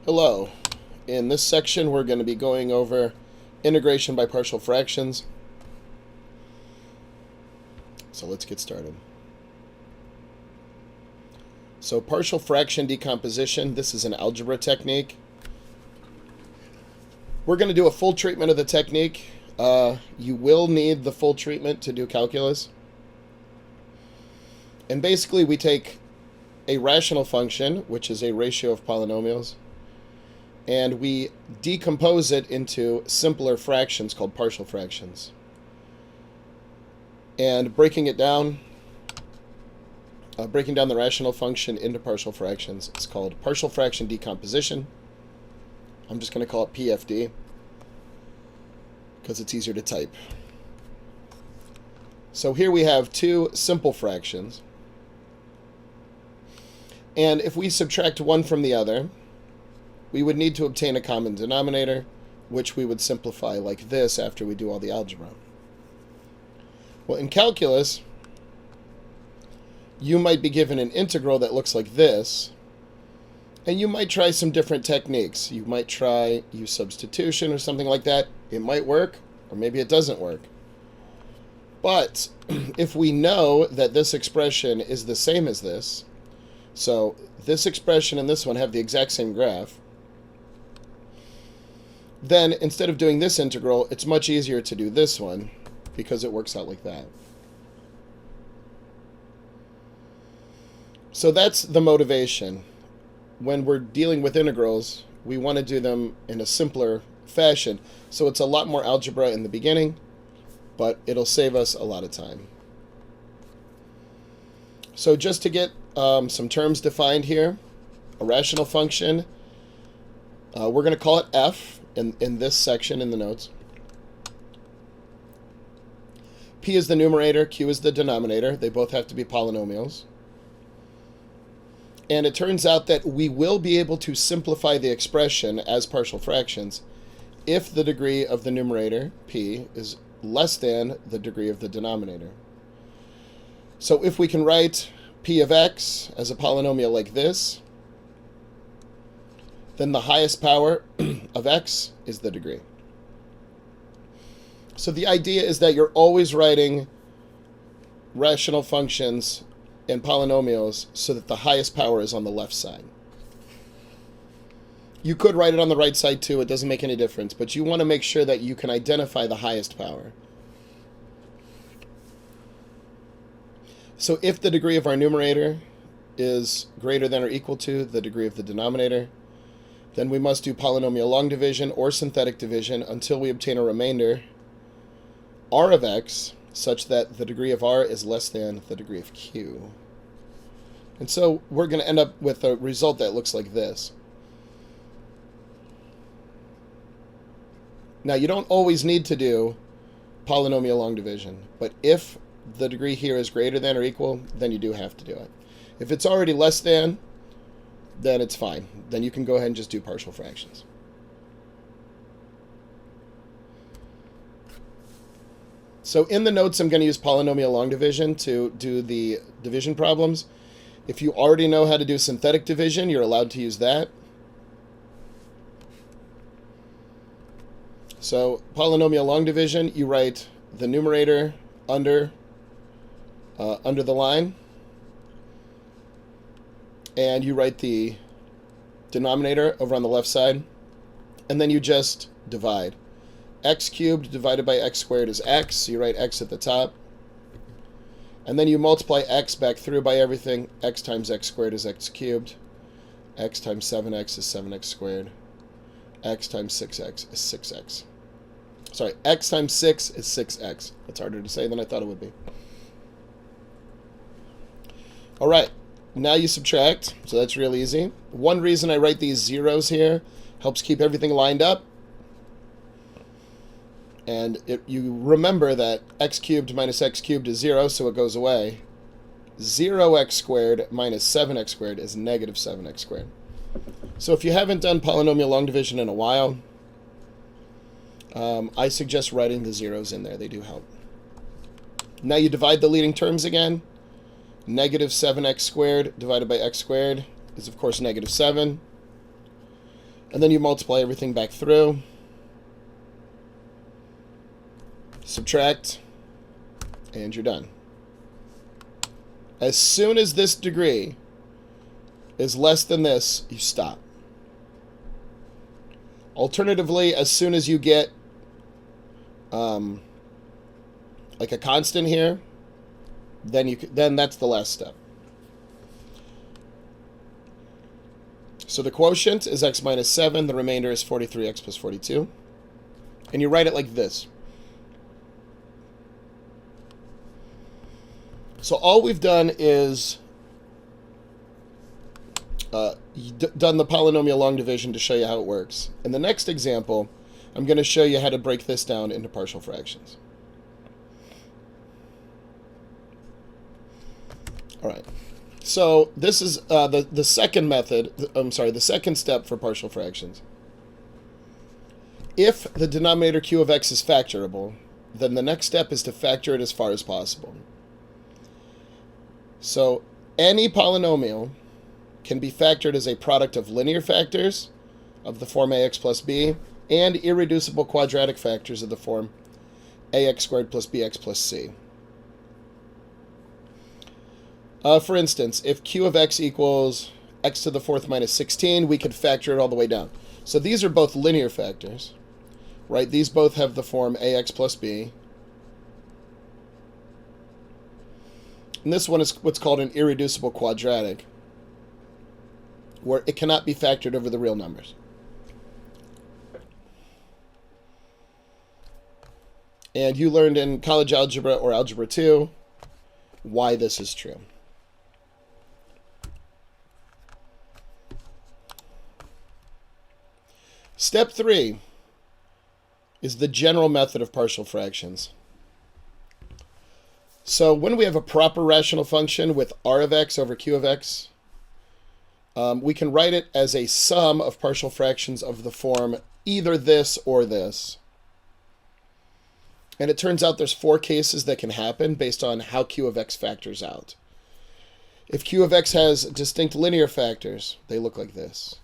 Hello. In this section, we're going to be going over integration by partial fractions. So let's get started. So partial fraction decomposition, this is an algebra technique. We're going to do a full treatment of the technique. You will need the full treatment to do calculus. And basically, we take a rational function, which is a ratio of polynomials, and we decompose it into simpler fractions called partial fractions. And breaking down the rational function into partial fractions is called partial fraction decomposition. I'm just going to call it PFD because it's easier to type. So here we have two simple fractions. And if we subtract one from the other, we would need to obtain a common denominator, which we would simplify like this after we do all the algebra. Well, in calculus, you might be given an integral that looks like this, and you might try some different techniques. You might try use substitution or something like that. It might work, or maybe it doesn't work. But if we know that this expression is the same as this, so this expression and this one have the exact same graph, then instead of doing this integral, it's much easier to do this one because it works out like that. So that's the motivation. When we're dealing with integrals, we want to do them in a simpler fashion. So it's a lot more algebra in the beginning, but it'll save us a lot of time. So just to get some terms defined here, a rational function, we're going to call it f in this section in the notes. P is the numerator, Q is the denominator. They both have to be polynomials. And it turns out that we will be able to simplify the expression as partial fractions if the degree of the numerator, P, is less than the degree of the denominator. So if we can write P of x as a polynomial like this, then the highest power of x is the degree. So the idea is that you're always writing rational functions and polynomials so that the highest power is on the left side. You could write it on the right side too, it doesn't make any difference, but you want to make sure that you can identify the highest power. So if the degree of our numerator is greater than or equal to the degree of the denominator, then we must do polynomial long division or synthetic division until we obtain a remainder, r of x, such that the degree of r is less than the degree of q. And so we're going to end up with a result that looks like this. Now, you don't always need to do polynomial long division, but if the degree here is greater than or equal, then you do have to do it. If it's already less than, then it's fine. Then you can go ahead and just do partial fractions. So in the notes, I'm going to use polynomial long division to do the division problems. If you already know how to do synthetic division, you're allowed to use that. So polynomial long division, you write the numerator under the line, and you write the denominator over on the left side, and then you just divide. X cubed divided by x squared is x, so you write x at the top. And then you multiply x back through by everything. X times x squared is x cubed. X times 7x is 7x squared. X times 6x is 6x. Sorry, x times 6 is 6x. That's harder to say than I thought it would be. All right, now you subtract, so that's real easy. One reason I write these zeros here helps keep everything lined up. And you remember that x cubed minus x cubed is 0, so it goes away. 0x squared minus 7x squared is negative 7x squared. So if you haven't done polynomial long division in a while, I suggest writing the zeros in there. They do help. Now you divide the leading terms again. Negative 7x squared divided by x squared is, of course, negative 7. And then you multiply everything back through. Subtract. And you're done. As soon as this degree is less than this, you stop. Alternatively, as soon as you get like a constant here, then that's the last step. So the quotient is x minus 7. The remainder is 43x plus 42. And you write it like this. So all we've done is done the polynomial long division to show you how it works. In the next example, I'm going to show you how to break this down into partial fractions. All right. So this is the second method. The second step for partial fractions. If the denominator q of x is factorable, then the next step is to factor it as far as possible. So any polynomial can be factored as a product of linear factors of the form ax plus b and irreducible quadratic factors of the form ax squared plus bx plus c. For instance, if q of x equals x to the fourth minus 16, we could factor it all the way down. So these are both linear factors, right? These both have the form ax plus b. And this one is what's called an irreducible quadratic, where it cannot be factored over the real numbers. And you learned in college algebra or algebra 2 why this is true. Step 3 is the general method of partial fractions. So when we have a proper rational function with r of x over q of x, we can write it as a sum of partial fractions of the form either this or this. And it turns out there's 4 cases that can happen based on how q of x factors out. If q of x has distinct linear factors, they look like this.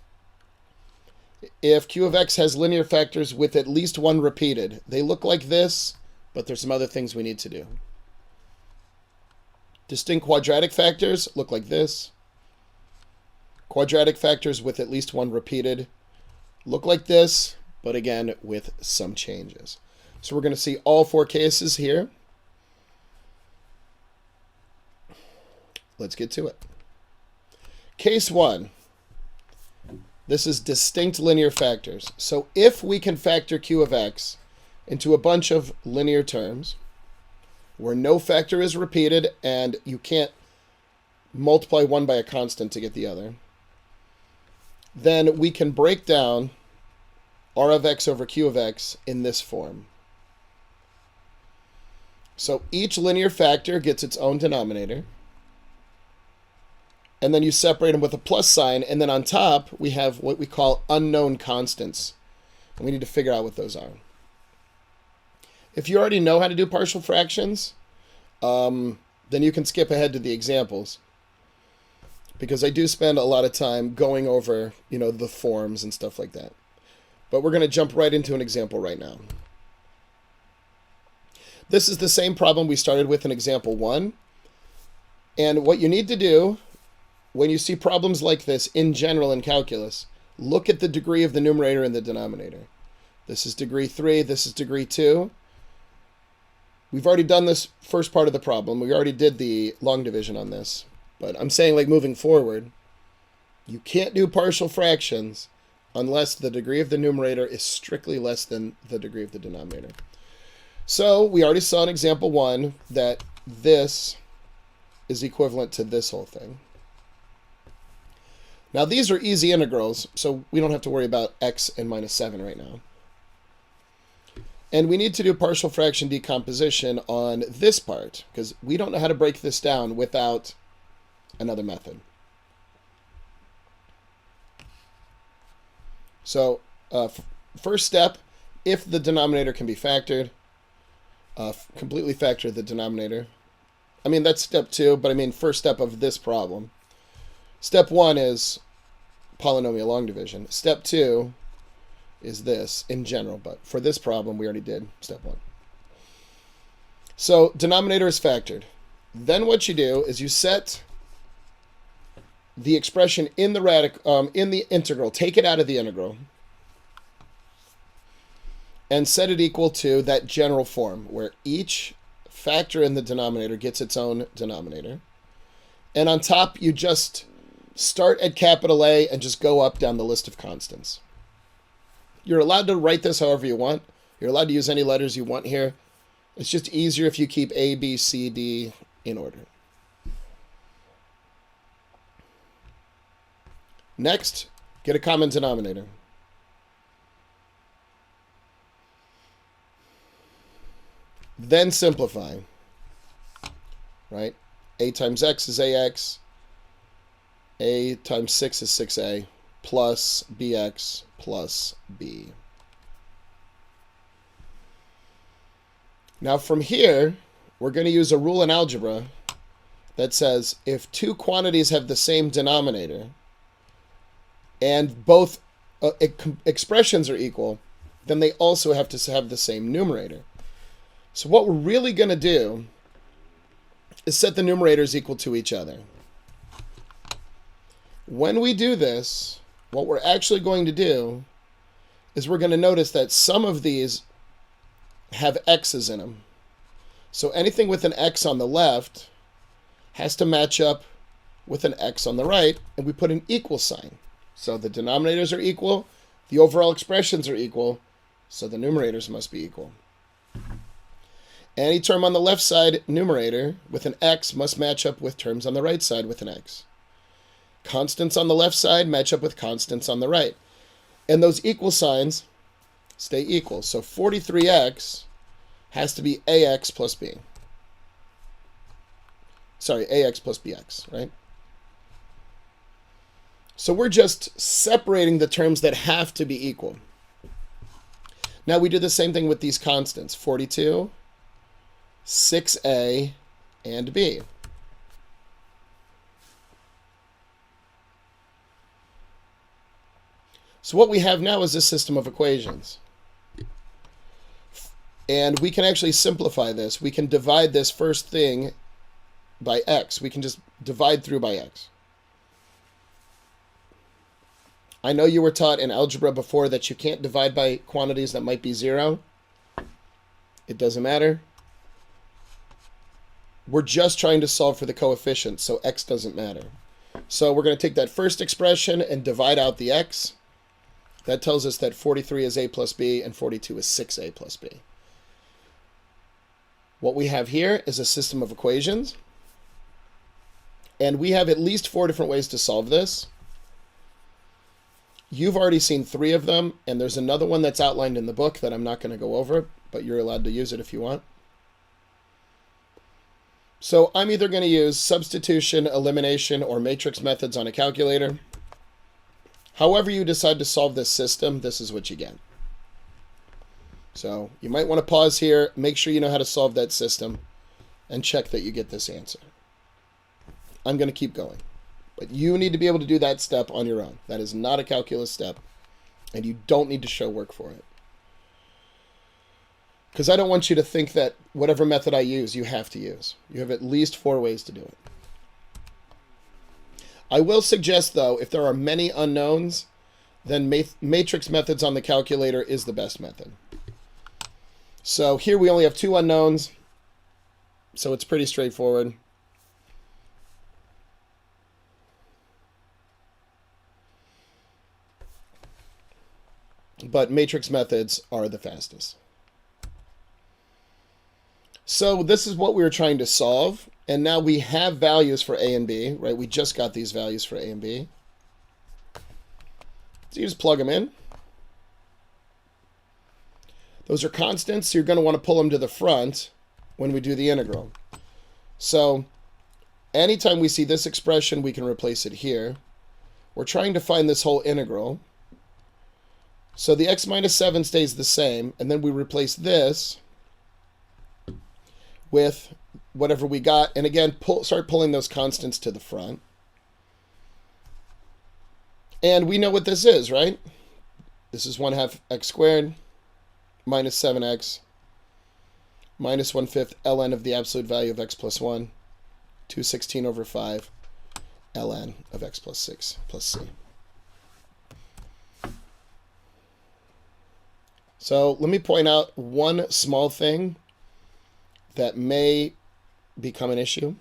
If q of x has linear factors with at least one repeated, they look like this, but there's some other things we need to do. Distinct quadratic factors look like this. Quadratic factors with at least one repeated look like this, but again, with some changes. So we're going to see all 4 cases here. Let's get to it. Case 1. This is distinct linear factors. So if we can factor q of x into a bunch of linear terms, where no factor is repeated and you can't multiply one by a constant to get the other, then we can break down r of x over q of x in this form. So each linear factor gets its own denominator, and then you separate them with a plus sign, and then on top we have what we call unknown constants, and we need to figure out what those are. If you already know how to do partial fractions, then you can skip ahead to the examples, because I do spend a lot of time going over, the forms and stuff like that. But we're going to jump right into an example right now. This is the same problem we started with in example 1. And what you need to do when you see problems like this in general in calculus, look at the degree of the numerator and the denominator. This is degree 3, this is degree 2. We've already done this first part of the problem. We already did the long division on this. But I'm saying, like, moving forward, you can't do partial fractions unless the degree of the numerator is strictly less than the degree of the denominator. So we already saw in example 1 that this is equivalent to this whole thing. Now these are easy integrals, so we don't have to worry about x and minus 7 right now. And we need to do partial fraction decomposition on this part, because we don't know how to break this down without another method. So first step, if the denominator can be factored, completely factor the denominator. I mean, that's step 2, but I mean first step of this problem. Step 1 is polynomial long division. Step 2 is this in general, but for this problem, we already did step 1. So denominator is factored. Then what you do is you set the expression in the integral, take it out of the integral, and set it equal to that general form where each factor in the denominator gets its own denominator. And on top, you just start at capital A and just go up down the list of constants. You're allowed to write this however you want. You're allowed to use any letters you want here. It's just easier if you keep A, B, C, D in order. Next, get a common denominator. Then simplify, right? A times x is ax. A times 6 is 6a plus bx plus b. Now from here, we're going to use a rule in algebra that says if two quantities have the same denominator and both expressions are equal, then they also have to have the same numerator. So what we're really going to do is set the numerators equal to each other. When we do this, what we're actually going to do is we're going to notice that some of these have x's in them. So anything with an x on the left has to match up with an x on the right, and we put an equal sign. So the denominators are equal, the overall expressions are equal, so the numerators must be equal. Any term on the left side numerator with an x must match up with terms on the right side with an x. Constants on the left side match up with constants on the right. And those equal signs stay equal. So 43x has to be ax plus b. Sorry, ax plus bx, right? So we're just separating the terms that have to be equal. Now we do the same thing with these constants. 42, 6a, and b. So what we have now is a system of equations. And we can actually simplify this. We can divide this first thing by x. We can just divide through by x. I know you were taught in algebra before that you can't divide by quantities that might be 0. It doesn't matter. We're just trying to solve for the coefficient, so x doesn't matter. So we're going to take that first expression and divide out the x. That tells us that 43 is a plus b and 42 is 6a plus b. What we have here is a system of equations. And we have at least 4 different ways to solve this. You've already seen 3 of them, and there's another one that's outlined in the book that I'm not going to go over, but you're allowed to use it if you want. So I'm either going to use substitution, elimination, or matrix methods on a calculator. However you decide to solve this system, this is what you get. So you might want to pause here, make sure you know how to solve that system, and check that you get this answer. I'm going to keep going. But you need to be able to do that step on your own. That is not a calculus step, and you don't need to show work for it. Because I don't want you to think that whatever method I use, you have to use. You have at least 4 ways to do it. I will suggest, though, if there are many unknowns, then matrix methods on the calculator is the best method. So here we only have 2 unknowns, so it's pretty straightforward. But matrix methods are the fastest. So this is what we were trying to solve. And now we have values for a and b, right? We just got these values for a and b. So you just plug them in. Those are constants, so you're going to want to pull them to the front when we do the integral. So anytime we see this expression, we can replace it here. We're trying to find this whole integral. So the x minus 7 stays the same, and then we replace this with whatever we got. And again, start pulling those constants to the front. And we know what this is, right? This is 1/2 x squared minus 7x minus 1/5 ln of the absolute value of x plus 1, 216 over 5 ln of x plus 6 plus c. So let me point out one small thing that may become an issue.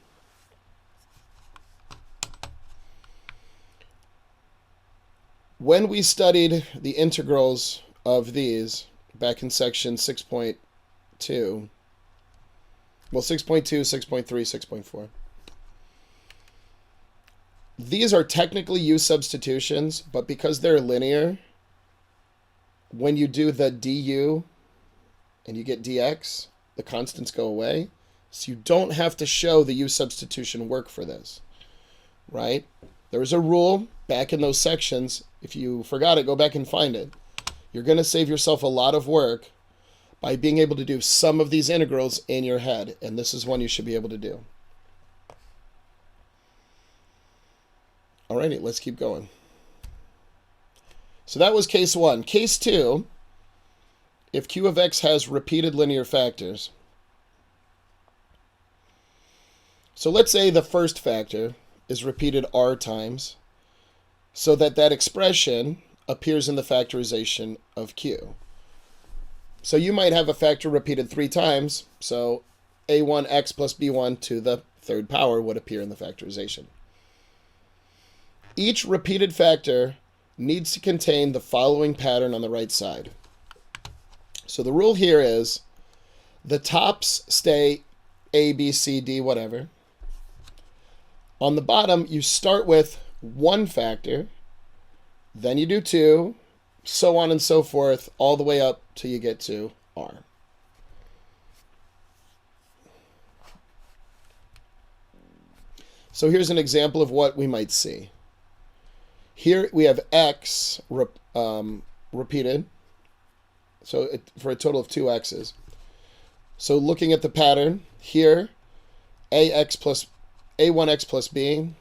When we studied the integrals of these back in section 6.2, well, 6.2, 6.3, 6.4, these are technically u substitutions, but because they're linear, when you do the du and you get dx, the constants go away. So you don't have to show the u substitution work for this, right? There was a rule back in those sections. If you forgot it, go back and find it. You're going to save yourself a lot of work by being able to do some of these integrals in your head, and this is one you should be able to do. Alrighty, let's keep going. So that was case 1. Case 2, if q of x has repeated linear factors. So let's say the first factor is repeated r times, so that that expression appears in the factorization of q. So you might have a factor repeated 3 times, so a1x plus b1 to the 3rd power would appear in the factorization. Each repeated factor needs to contain the following pattern on the right side. So the rule here is the tops stay a, b, c, d, whatever. On the bottom, you start with 1 factor, then you do 2, so on and so forth, all the way up till you get to r. So here's an example of what we might see. Here we have x repeated, so for a total of 2 x's. So looking at the pattern here, a1x plus b,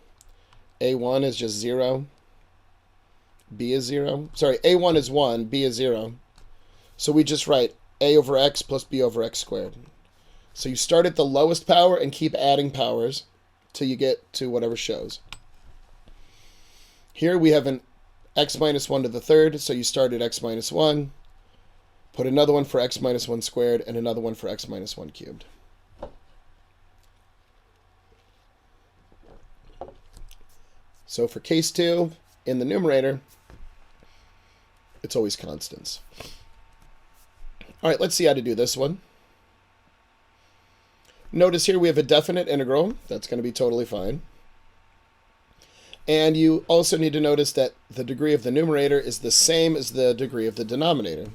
a1 is just 0, b is 0. Sorry, a1 is 1, b is 0. So we just write a over x plus b over x squared. So you start at the lowest power and keep adding powers till you get to whatever shows. Here we have an x minus 1 to the 3rd, so you start at x minus 1, put another one for x minus 1 squared, and another one for x minus 1 cubed. So for case 2, in the numerator, it's always constants. All right, let's see how to do this one. Notice here we have a definite integral. That's going to be totally fine. And you also need to notice that the degree of the numerator is the same as the degree of the denominator.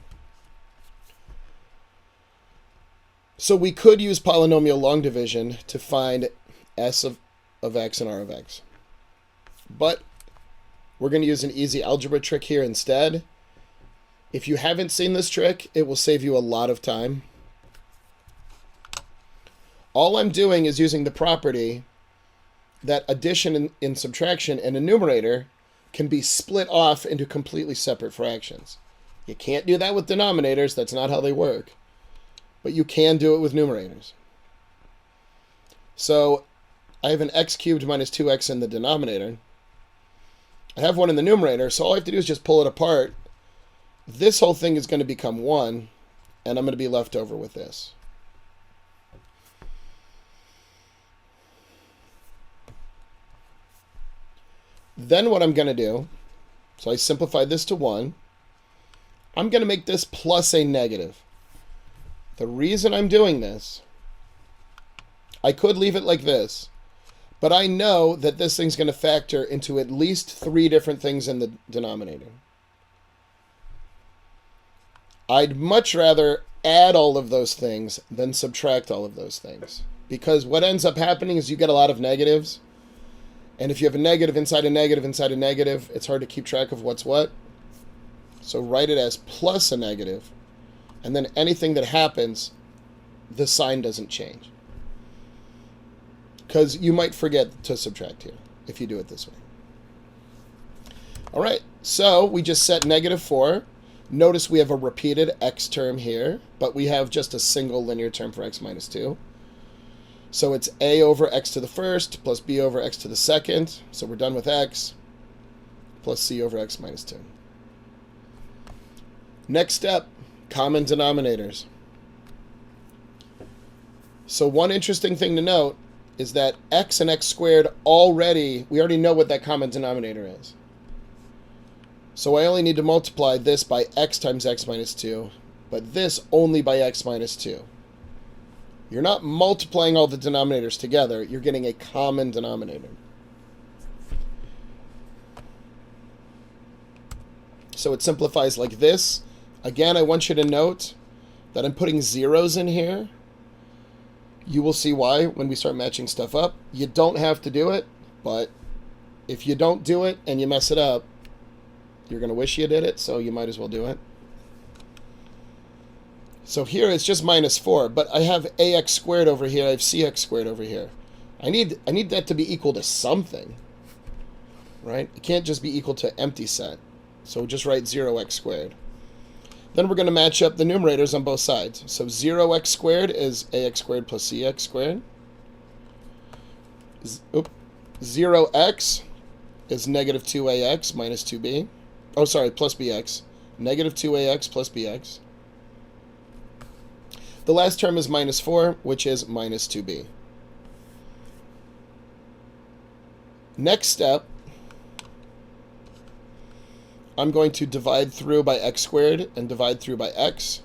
So we could use polynomial long division to find s of x and r of x. But we're going to use an easy algebra trick here instead. If you haven't seen this trick, it will save you a lot of time. All I'm doing is using the property that addition and subtraction in a numerator can be split off into completely separate fractions. You can't do that with denominators. That's not how they work. But you can do it with numerators. So I have an x cubed minus 2x in the denominator. I have 1 in the numerator, so all I have to do is just pull it apart. This whole thing is going to become 1, and I'm going to be left over with this. Then what I'm going to do, so I simplified this to 1, I'm going to make this plus a negative. The reason I'm doing this, I could leave it like this, but I know that this thing's going to factor into at least 3 different things in the denominator. I'd much rather add all of those things than subtract all of those things. Because what ends up happening is you get a lot of negatives. And if you have a negative inside a negative inside a negative, it's hard to keep track of what's what. So write it as plus a negative. And then anything that happens, the sign doesn't change. Because you might forget to subtract here if you do it this way. All right, so we just set -4. Notice we have a repeated x term here, but we have just a single linear term for x minus 2. So it's a over x to the first plus b over x to the second. So we're done with x plus c over x minus 2. Next step, common denominators. So one interesting thing to note is that x and x squared we already know what that common denominator is. So I only need to multiply this by x times x minus 2, but this only by x minus 2. You're not multiplying all the denominators together, you're getting a common denominator. So it simplifies like this. Again, I want you to note that I'm putting zeros in here. You will see why when we start matching stuff up. You don't have to do it, but if you don't do it and you mess it up, you're going to wish you did it, so you might as well do it. So here it's just minus 4, but I have ax squared over here, I have cx squared over here. I need that to be equal to something, right? It can't just be equal to empty set. So just write 0x squared. Then we're going to match up the numerators on both sides. So 0x squared is ax squared plus cx squared. 0x is negative 2ax minus 2b. Oh, sorry, plus bx. Negative 2ax plus bx. The last term is minus 4, which is minus 2b. Next step, I'm going to divide through by x squared and divide through by x.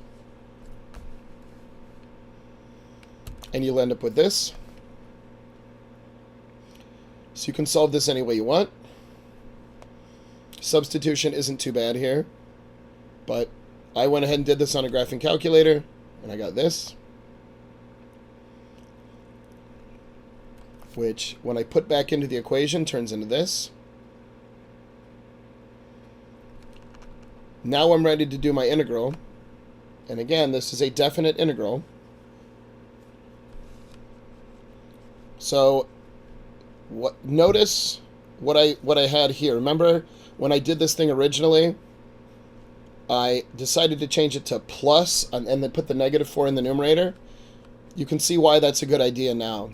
And you'll end up with this. So you can solve this any way you want. Substitution isn't too bad here, but I went ahead and did this on a graphing calculator, and I got this, which when I put back into the equation turns into this. Now I'm ready to do my integral, and again, this is a definite integral. So notice what I had here. Remember when I did this thing originally, I decided to change it to plus and then put the negative 4 in the numerator. You can see why that's a good idea now.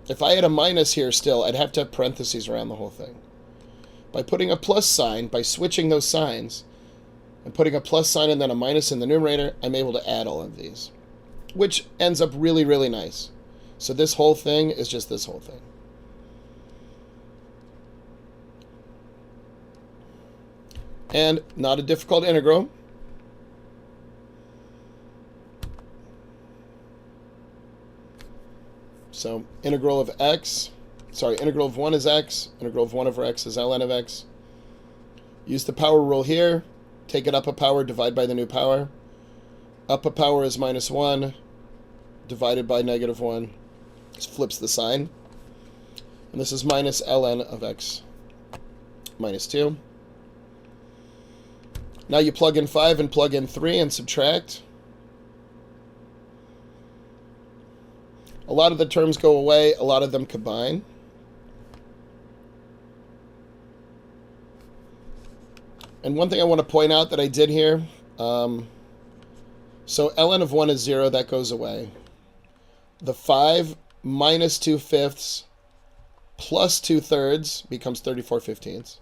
If I had a minus here still, I'd have to have parentheses around the whole thing. By putting a plus sign, by switching those signs, and putting a plus sign and then a minus in the numerator, I'm able to add all of these, which ends up really, really nice. So this whole thing is just this whole thing. And not a difficult integral. So integral of integral of 1 is x, integral of 1 over x is ln of x. Use the power rule here. Take it up a power, divide by the new power. Up a power is minus 1, divided by negative 1. Just flips the sign. And this is minus ln of x minus 2. Now you plug in 5 and plug in 3 and subtract. A lot of the terms go away, a lot of them combine. And one thing I want to point out that I did here, so ln of 1 is 0, that goes away. The 5 minus 2/5 plus 2/3 becomes 34/15.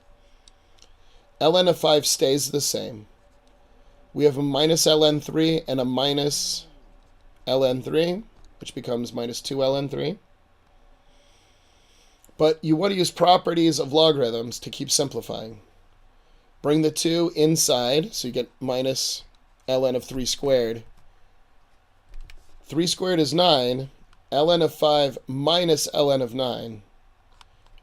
ln of 5 stays the same. We have a minus ln3 and a minus ln3, which becomes minus 2 ln3. But you want to use properties of logarithms to keep simplifying. Bring the 2 inside, so you get minus ln of 3 squared. 3 squared is 9. ln of 5 minus ln of 9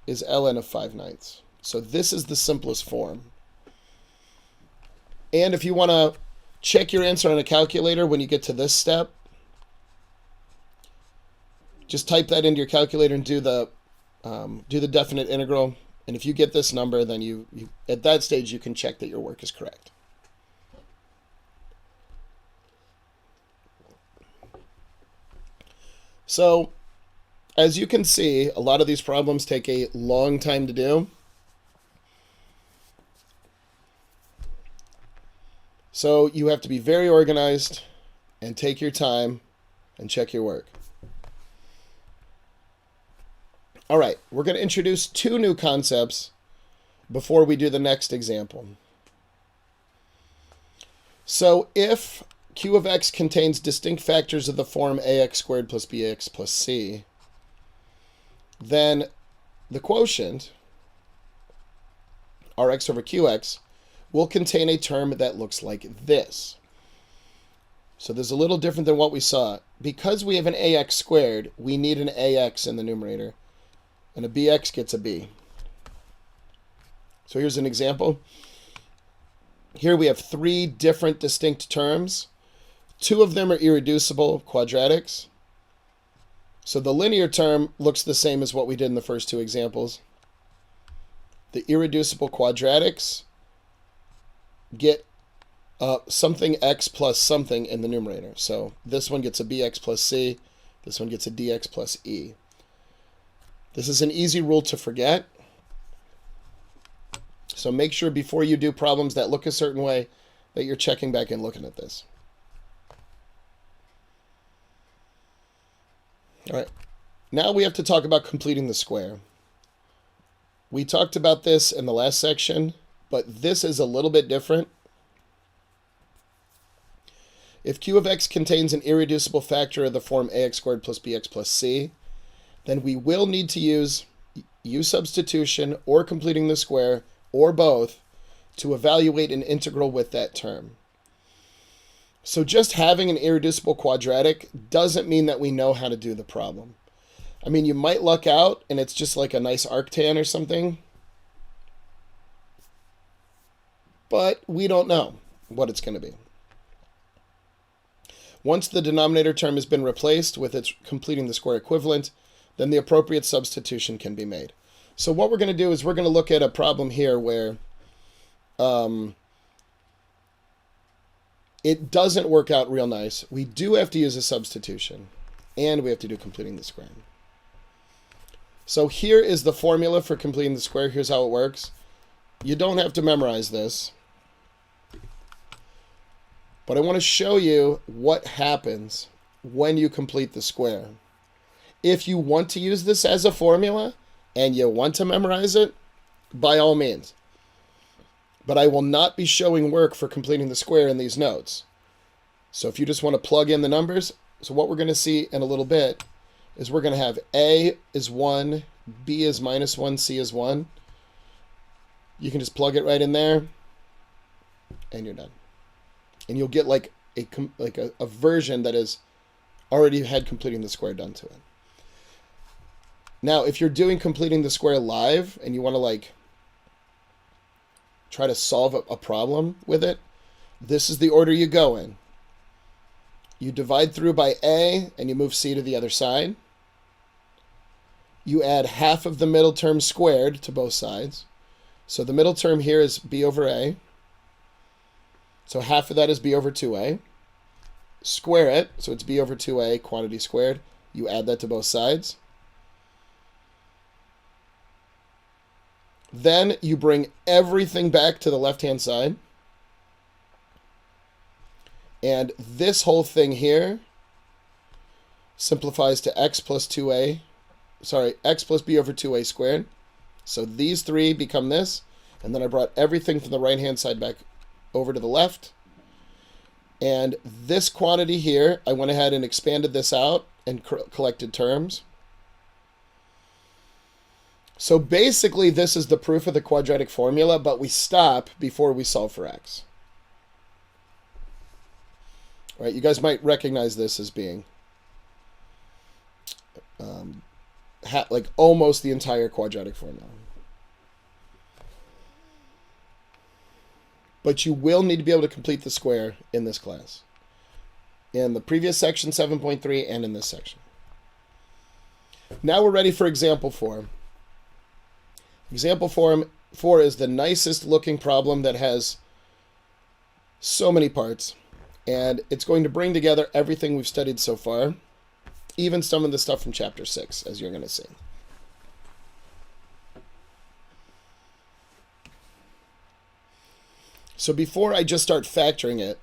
is ln of 5/9. So this is the simplest form. And if you want to check your answer on a calculator when you get to this step, just type that into your calculator and do the definite integral. And if you get this number, then you at that stage you can check that your work is correct. So, as you can see, a lot of these problems take a long time to do. So you have to be very organized and take your time and check your work. All right, we're going to introduce 2 new concepts before we do the next example. So if Q of x contains distinct factors of the form ax squared plus bx plus c, then the quotient, Rx over Qx, will contain a term that looks like this. So this is a little different than what we saw. Because we have an ax squared, we need an ax in the numerator, and a bx gets a b. So here's an example. Here we have 3 different distinct terms. 2 of them are irreducible quadratics. So the linear term looks the same as what we did in the first 2 examples. The irreducible quadratics get something x plus something in the numerator. So this one gets a bx plus c. This one gets a dx plus e. This is an easy rule to forget. So make sure before you do problems that look a certain way that you're checking back and looking at this. All right. Now we have to talk about completing the square. We talked about this in the last section, but this is a little bit different. If Q of x contains an irreducible factor of the form ax squared plus bx plus c, then we will need to use u substitution or completing the square or both to evaluate an integral with that term. So just having an irreducible quadratic doesn't mean that we know how to do the problem. I mean, you might luck out and it's just like a nice arctan or something, but we don't know what it's going to be. Once the denominator term has been replaced with its completing the square equivalent, then the appropriate substitution can be made. So what we're going to do is we're going to look at a problem here where it doesn't work out real nice. We do have to use a substitution, and we have to do completing the square. So here is the formula for completing the square. Here's how it works. You don't have to memorize this, but I want to show you what happens when you complete the square. If you want to use this as a formula and you want to memorize it, by all means. But I will not be showing work for completing the square in these notes. So if you just want to plug in the numbers, so what we're going to see in a little bit is we're going to have A is 1, B is -1, C is 1. You can just plug it right in there, and you're done. And you'll get like a version that is already had completing the square done to it. Now, if you're doing completing the square live and you want to like try to solve a problem with it, this is the order you go in. You divide through by A and you move C to the other side. You add half of the middle term squared to both sides. So the middle term here is B over A. So half of that is B over 2A. Square it, so it's B over 2A, quantity squared. You add that to both sides. Then you bring everything back to the left-hand side. And this whole thing here simplifies to x plus 2a, x plus b over 2a squared. So these 3 become this. And then I brought everything from the right-hand side back over to the left. And this quantity here, I went ahead and expanded this out and collected terms. So basically, this is the proof of the quadratic formula, but we stop before we solve for x. All right, you guys might recognize this as being like almost the entire quadratic formula. But you will need to be able to complete the square in this class. In the previous section, 7.3, and in this section. Now we're ready for example 4. Example 4 is the nicest looking problem that has so many parts. And it's going to bring together everything we've studied so far, even some of the stuff from chapter 6, as you're going to see. So before I just start factoring it,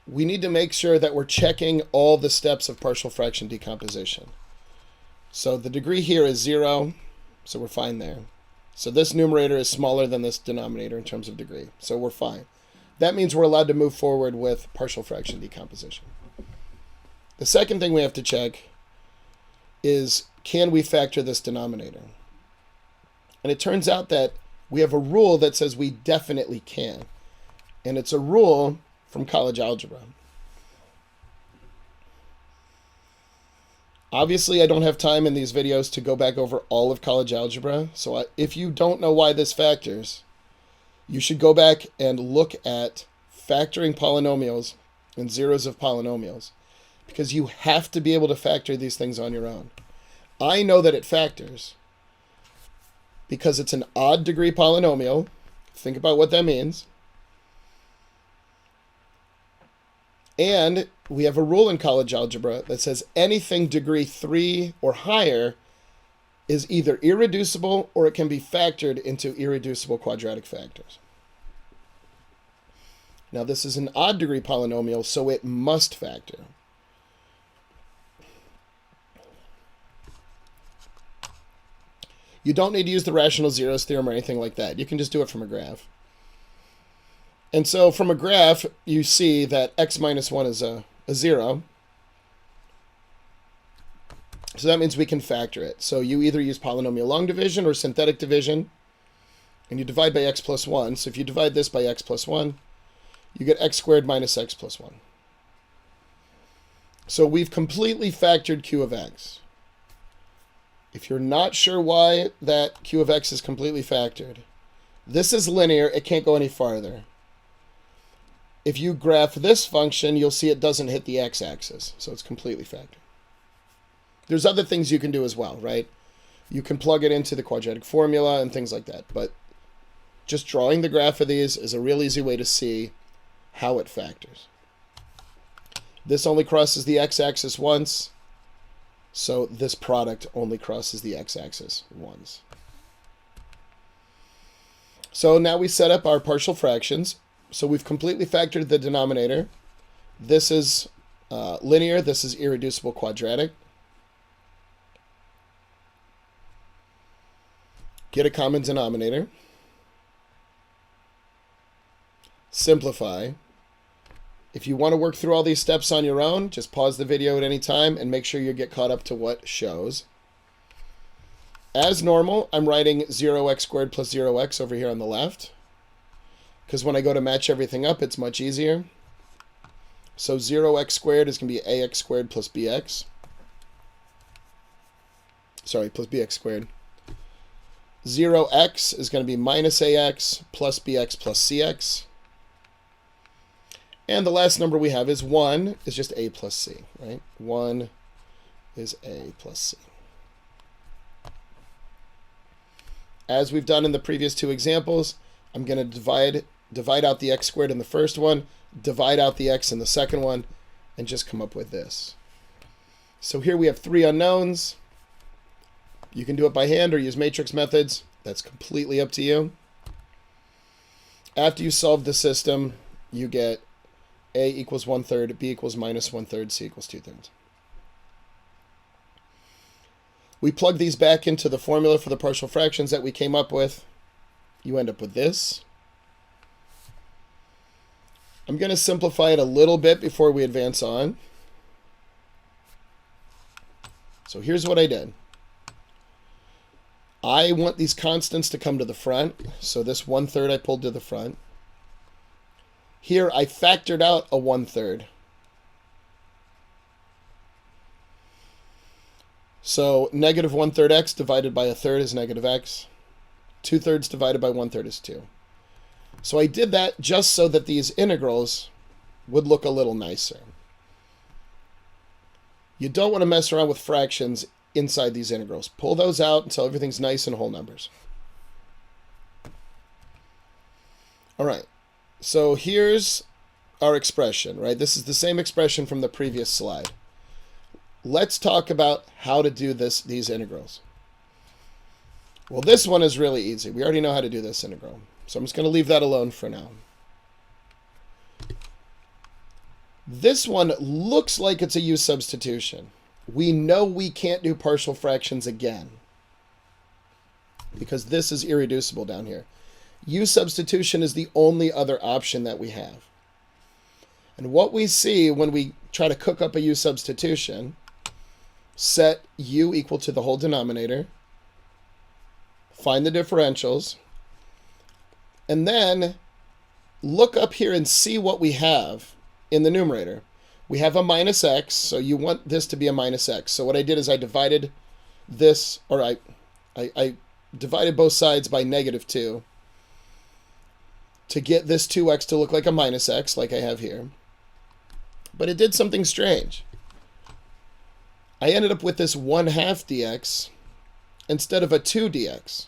we need to make sure that we're checking all the steps of partial fraction decomposition. So the degree here is 0, so we're fine there. So this numerator is smaller than this denominator in terms of degree, so we're fine. That means we're allowed to move forward with partial fraction decomposition. The second thing we have to check is, can we factor this denominator? And it turns out that we have a rule that says we definitely can. And it's a rule from college algebra. Obviously, I don't have time in these videos to go back over all of college algebra. So if you don't know why this factors, you should go back and look at factoring polynomials and zeros of polynomials, because you have to be able to factor these things on your own. I know that it factors because it's an odd degree polynomial. Think about what that means. And we have a rule in college algebra that says anything degree 3 or higher is either irreducible or it can be factored into irreducible quadratic factors. Now this is an odd degree polynomial, so it must factor. You don't need to use the rational zeros theorem or anything like that. You can just do it from a graph. And so from a graph, you see that x minus 1 is a 0. So that means we can factor it. So you either use polynomial long division or synthetic division, and you divide by x plus 1. So if you divide this by x plus 1, you get x squared minus x plus 1. So we've completely factored q of x. If you're not sure why that q of x is completely factored, this is linear. It can't go any farther. If you graph this function, you'll see it doesn't hit the x-axis, so it's completely factored. There's other things you can do as well, right? You can plug it into the quadratic formula and things like that, but just drawing the graph of these is a real easy way to see how it factors. This only crosses the x-axis once, so this product only crosses the x-axis once. So now we set up our partial fractions. So we've completely factored the denominator. This is linear. This is irreducible quadratic. Get a common denominator. Simplify. If you want to work through all these steps on your own, just pause the video at any time and make sure you get caught up to what shows. As normal, I'm writing 0x squared plus 0x over here on the left, because when I go to match everything up, it's much easier. So 0x squared is going to be ax squared plus bx. Sorry, plus bx squared. 0x is going to be minus ax plus bx plus cx. And the last number we have is 1, is just a plus c, right? 1 is a plus c. As we've done in the previous two examples, I'm going to divide out the x squared in the first one, divide out the x in the second one, and just come up with this. So here we have 3 unknowns. You can do it by hand or use matrix methods. That's completely up to you. After you solve the system, you get a equals 1/3, b equals minus 1/3, c equals 2/3. We plug these back into the formula for the partial fractions that we came up with. You end up with this. I'm going to simplify it a little bit before we advance on. So here's what I did. I want these constants to come to the front. So this 1/3 I pulled to the front. Here I factored out a 1/3. So negative 1/3 x divided by 1/3 is negative x. 2/3 divided by 1/3 is 2. So I did that just so that these integrals would look a little nicer. You don't want to mess around with fractions inside these integrals. Pull those out until everything's nice in whole numbers. All right. So here's our expression, right? This is the same expression from the previous slide. Let's talk about how to do these integrals. Well, this one is really easy. We already know how to do this integral. So I'm just going to leave that alone for now. This one looks like it's a u substitution. We know we can't do partial fractions again because this is irreducible down here. U substitution is the only other option that we have. And what we see when we try to cook up a u substitution, set u equal to the whole denominator, find the differentials, and then look up here and see what we have in the numerator. We have a minus x, so you want this to be a minus x. So what I did is I divided this, or I divided both sides by -2 to get this 2x to look like a minus x, like I have here. But it did something strange. I ended up with this 1/2 dx instead of a 2 dx.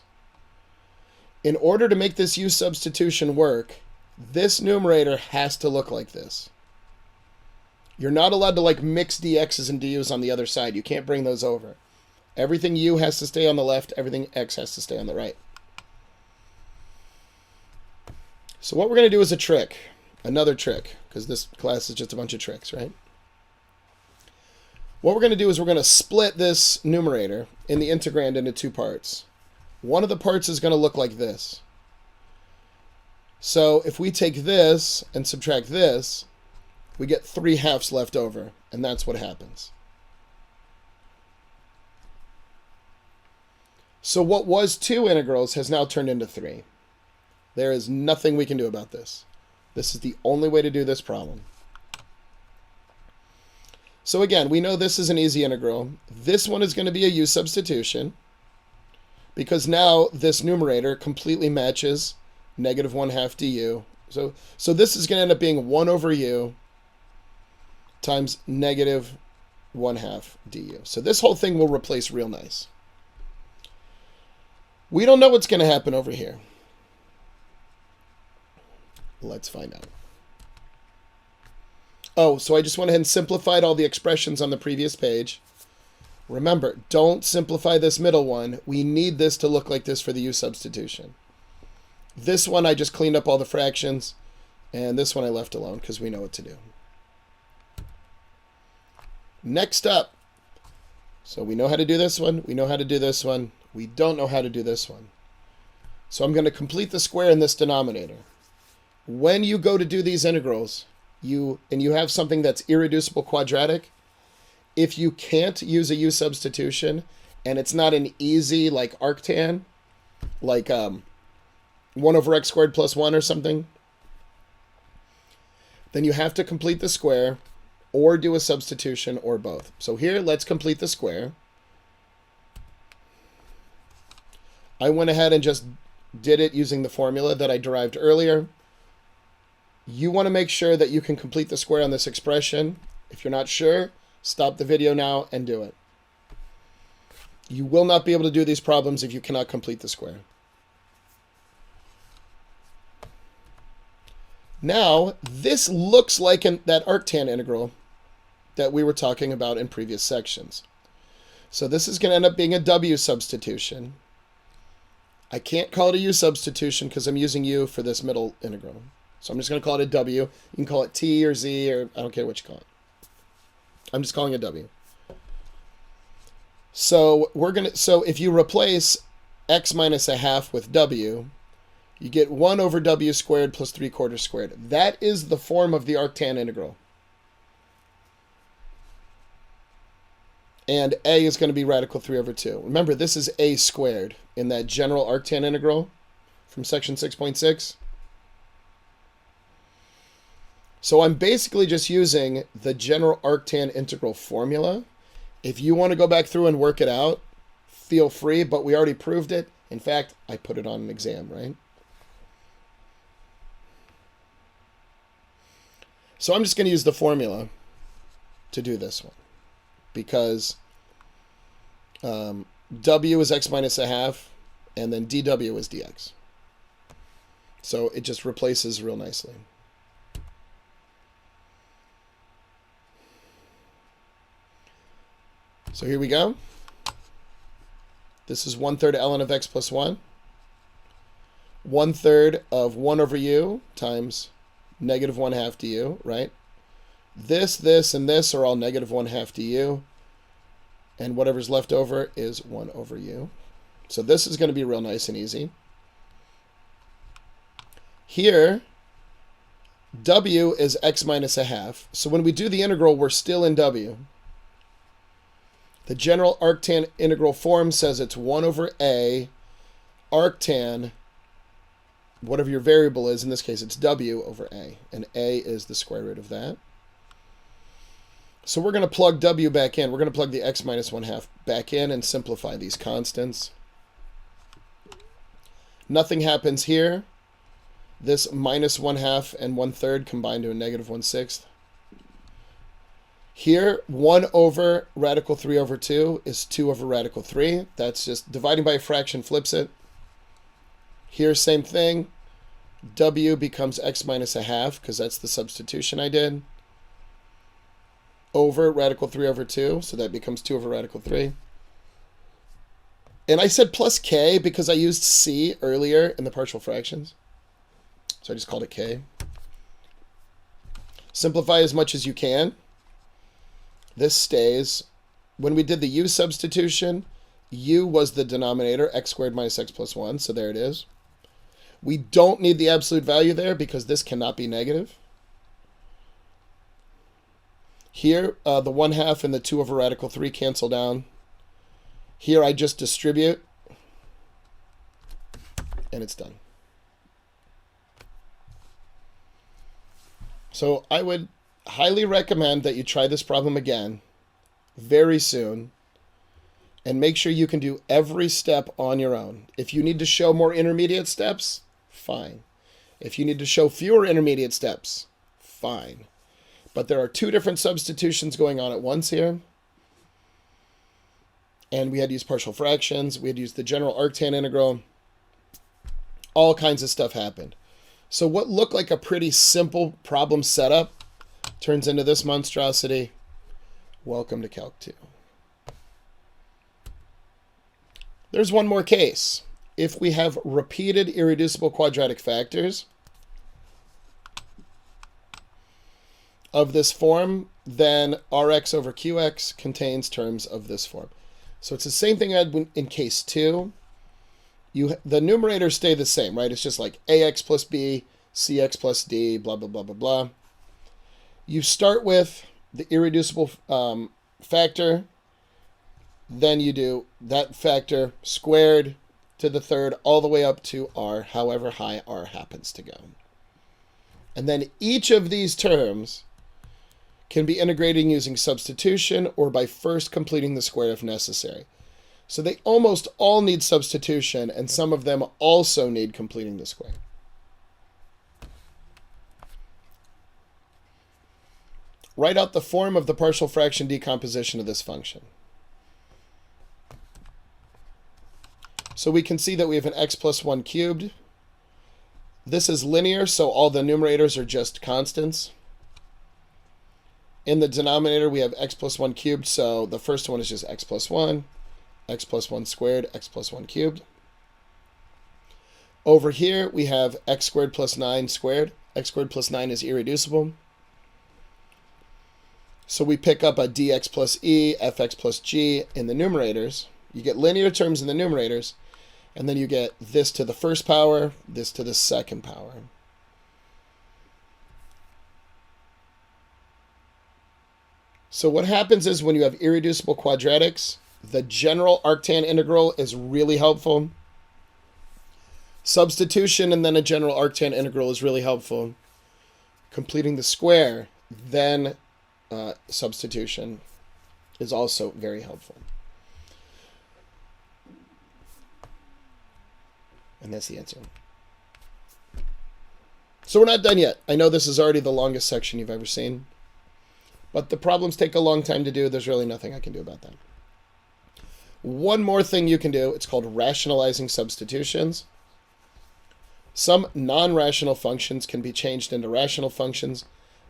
In order to make this u substitution work, this numerator has to look like this. You're not allowed to like mix dx's and du's on the other side. You can't bring those over. Everything u has to stay on the left, everything x has to stay on the right. So what we're going to do is a trick. Another trick, because this class is just a bunch of tricks, right? What we're going to do is we're going to split this numerator in the integrand into two parts. One of the parts is going to look like this. So if we take this and subtract this, we get 3/2 left over, and that's what happens. So what was 2 integrals has now turned into 3. There is nothing we can do about this. This is the only way to do this problem. So again, we know this is an easy integral. This one is going to be a u substitution because now this numerator completely matches -1/2 du. So this is going to end up being 1 over u times -1/2 du. So this whole thing will replace real nice. We don't know what's going to happen over here. Let's find out. Oh, so I just went ahead and simplified all the expressions on the previous page. Remember, don't simplify this middle one. We need this to look like this for the u substitution. This one I just cleaned up all the fractions, and this one I left alone because we know what to do. Next up, so we know how to do this one, we know how to do this one, we don't know how to do this one. So I'm going to complete the square in this denominator. When you go to do these integrals, you have something that's irreducible quadratic, if you can't use a u substitution, and it's not an easy like arctan, like 1 over x squared plus 1 or something, then you have to complete the square or do a substitution or both. So here, let's complete the square. I went ahead and just did it using the formula that I derived earlier. You want to make sure that you can complete the square on this expression. If you're not sure, stop the video now and do it. You will not be able to do these problems if you cannot complete the square. Now, this looks like that arctan integral that we were talking about in previous sections. So this is going to end up being a w substitution. I can't call it a u substitution because I'm using u for this middle integral. So I'm just going to call it a w. You can call it t or z, or I don't care what you call it. I'm just calling it w. So if you replace x minus 1/2 with w, you get 1 over w squared plus 3/4 squared. That is the form of the arctan integral. And a is going to be radical 3 over 2. Remember, this is a squared in that general arctan integral from section 6.6. So I'm basically just using the general arctan integral formula. If you want to go back through and work it out, feel free, but we already proved it. In fact, I put it on an exam, right? So I'm just going to use the formula to do this one, because w is x minus 1/2, and then dw is dx. So it just replaces real nicely. So here we go. This is 1/3 ln of x plus 1. 1/3 of 1 over u times negative 1/2 du, right? This, and this are all negative 1/2 du. And whatever's left over is 1 over u. So this is going to be real nice and easy. Here, w is x minus 1/2. So when we do the integral, we're still in w. The general arctan integral form says it's 1 over a arctan, whatever your variable is. In this case, it's w over a. And a is the square root of that. So we're going to plug w back in. We're going to plug the x minus 1/2 back in and simplify these constants. Nothing happens here. This minus 1/2 and 1/3 combine to a negative 1/6. Here, 1 over radical 3 over 2 is 2 over radical 3. That's just dividing by a fraction flips it. Here, same thing. W becomes x minus 1/2 because that's the substitution I did. Over radical 3 over 2, so that becomes 2 over radical 3. And I said plus k because I used c earlier in the partial fractions. So I just called it k. Simplify as much as you can. This stays. When we did the u substitution, u was the denominator, x squared minus x plus 1, so there it is. We don't need the absolute value there because this cannot be negative. Here, the 1/2 and the 2 over radical 3 cancel down. Here I just distribute, and it's done. So I would highly recommend that you try this problem again very soon and make sure you can do every step on your own. If you need to show more intermediate steps, fine. If you need to show fewer intermediate steps, fine. But there are two different substitutions going on at once here. And we had to use partial fractions. We had to use the general arctan integral. All kinds of stuff happened. So what looked like a pretty simple problem setup turns into this monstrosity. Welcome to Calc 2. There's one more case. If we have repeated irreducible quadratic factors of this form, then Rx over Qx contains terms of this form. So it's the same thing I had in case 2. The numerators stay the same, right? It's just like ax plus b, cx plus d, blah, blah, blah, blah, blah. You start with the irreducible factor. Then you do that factor squared to the third all the way up to r, however high r happens to go. And then each of these terms can be integrated using substitution or by first completing the square if necessary. So they almost all need substitution, and some of them also need completing the square. Write out the form of the partial fraction decomposition of this function. So we can see that we have an x plus 1 cubed. This is linear, so all the numerators are just constants. In the denominator, we have x plus 1 cubed, so the first one is just x plus 1, x plus 1 squared, x plus 1 cubed. Over here, we have x squared plus 9 squared. X squared plus 9 is irreducible. So we pick up a dx plus e, fx plus g in the numerators. You get linear terms in the numerators, and then you get this to the first power, this to the second power. So what happens is when you have irreducible quadratics, the general arctan integral is really helpful. Substitution and then a general arctan integral is really helpful. Completing the square, then substitution is also very helpful. And that's the answer. So we're not done yet. I know this is already the longest section you've ever seen. But the problems take a long time to do. There's really nothing I can do about that. One more thing you can do. It's called rationalizing substitutions. Some non-rational functions can be changed into rational functions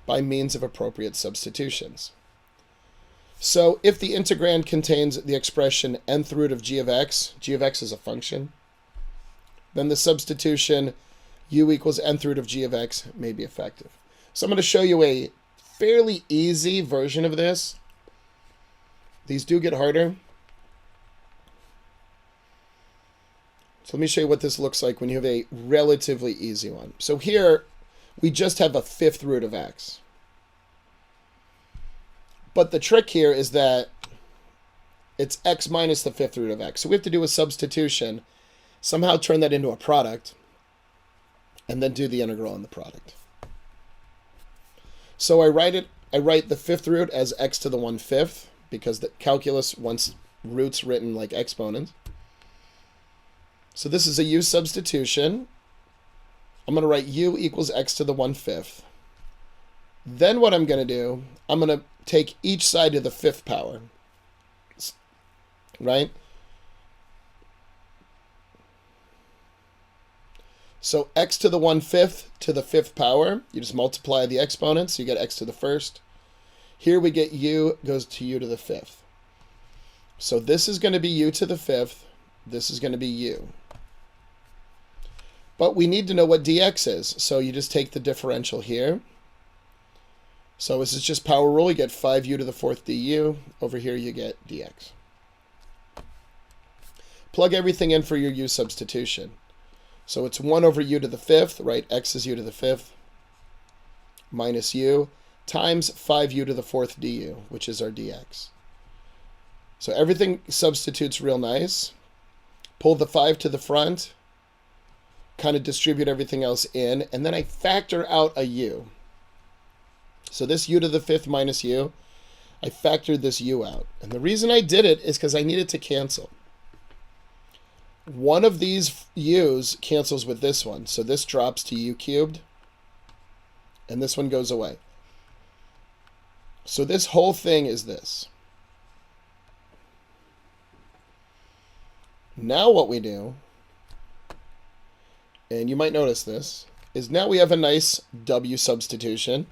by means of appropriate substitutions. So if the integrand contains the expression nth root of g of x is a function. then the substitution u equals nth root of g of x may be effective. So I'm going to show you a fairly easy version of this. These do get harder. So let me show you what this looks like when you have a relatively easy one. So here, we just have a fifth root of x. But the trick here is that it's x minus the fifth root of x. So we have to do a substitution, somehow turn that into a product, and then do the integral on the product. So I write the fifth root as x to the 1/5, because the calculus wants roots written like exponents. So this is a u substitution. I'm going to write u equals x to the 1/5. Then what I'm going to do, I'm going to take each side to the fifth power, right? So x to the 1/5 to the fifth power, you just multiply the exponents, you get x to the first. Here we get u goes to u to the fifth. So this is going to be u to the fifth, this is going to be u. But we need to know what dx is, so you just take the differential here. So this is just power rule, you get 5u to the fourth du. Over here you get dx. Plug everything in for your u substitution. So it's 1 over u to the fifth, right? X is u to the fifth, minus u, times 5u to the fourth du, which is our dx. So everything substitutes real nice. Pull the 5 to the front, kind of distribute everything else in, and then I factor out a u. So this u to the fifth minus u, I factored this u out. And the reason I did it is because I needed to cancel. One of these u's cancels with this one, so this drops to u cubed, and this one goes away. So this whole thing is this. Now what we do, and you might notice this, is now we have a nice w substitution.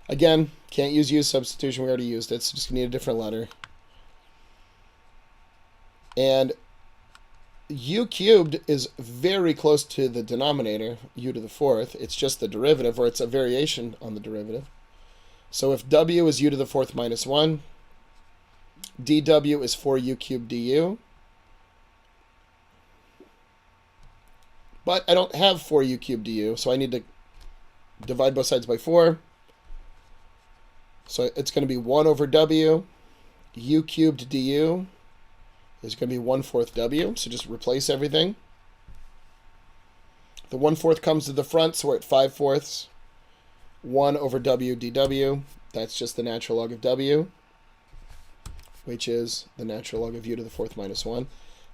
Again, can't use u substitution, we already used it, so just need a different letter. And u cubed is very close to the denominator, u to the fourth. It's just the derivative, or it's a variation on the derivative. So if w is u to the fourth minus 1, dw is 4u cubed du. But I don't have 4u cubed du, so I need to divide both sides by 4. So it's going to be 1 over w, u cubed du is going to be 1/4 w, so just replace everything. The 1/4 comes to the front, so we're at 5/4. 1 over w dw, that's just the natural log of w, which is the natural log of u to the fourth minus 1.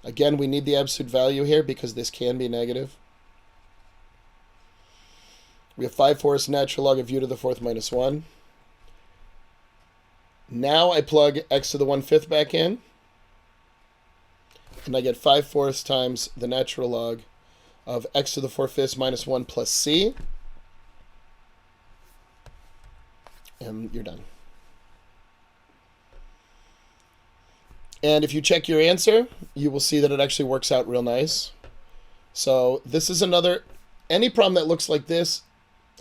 Again, we need the absolute value here because this can be negative. We have 5/4 natural log of u to the fourth minus 1. Now I plug x to the 1/5 back in, and I get 5/4 times the natural log of x to the 4/5 minus 1 plus c, and you're done. And if you check your answer, you will see that it actually works out real nice. So this is another, any problem that looks like this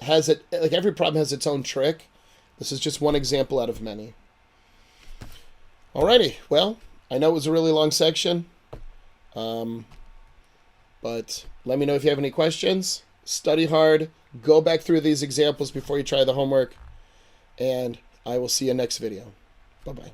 has it, like every problem has its own trick. This is just one example out of many. Alrighty, well, I know it was a really long section, but let me know if you have any questions. Study hard, go back through these examples before you try the homework, and I will see you next video. Bye-bye.